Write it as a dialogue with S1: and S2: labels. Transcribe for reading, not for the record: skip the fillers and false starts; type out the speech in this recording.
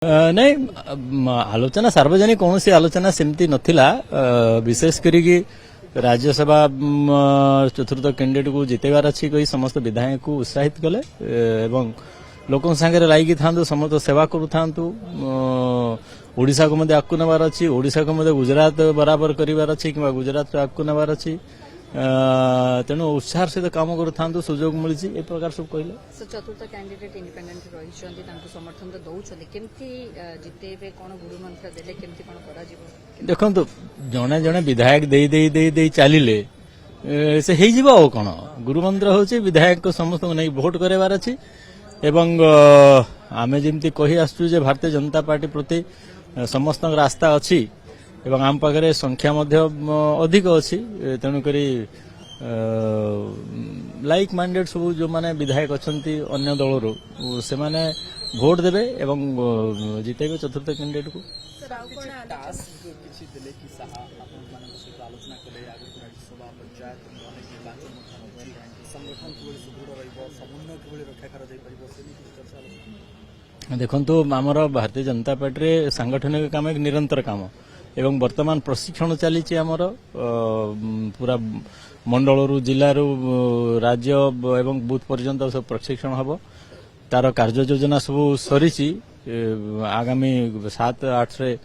S1: नहीं आलोचना सार्वजनिक कौन सी आलोचना सेमती नथिला विशेष करी राज्यसभा चतुर्थ कैंडिडेट को जितेबार अच्छी कही समस्त विधायक को उत्साहित कले एवं लोकों सांगे लाइक था समस्त सेवा करूँ ओडिशा को मध्य आगू नबार अच्छी ओडिशा को मध्य गुजरात बराबर करार अच्छी कि गुजरात आगू नबार अच्छी तेणु उत्साह सहित काम करूँ सुजोग मिली ए प्रकार सब कहले
S2: चतुर्थ कैंडिडेट इंडिपेंडेंट रही समर्थन तो दौरान केमती जितेबे कौन गुरु मंत्र देले केमती कौन करा जीवो
S1: देखो जड़े जड़े विधायक दे दे दे दे चलिले से हो कौन गुरु मंत्र हूँ विधायक को समस्त नहीं भोट करार अच्छी एवं आम जमी कही आसु भारतीय जनता पार्टी प्रति समस्त आस्था अच्छी एवं आम पाखे संख्या अधिक अच्छी तेणुक लाइक माइंडेड सब जो माने विधायक अच्छा अन्य दलरू से माने भोट देवे एवं जितेबे चतुर्थ कैंडिडेट को देखो आमर भारतीय जनता पार्टी सांगठनिक काम एक निरंतर काम एवं वर्तमान प्रशिक्षण चली आमर पूरा मंडल जिलूर राज्य एवं बूथ पर्यंत सब प्रशिक्षण हम तार कार्य योजना सब सरी आगामी 7-8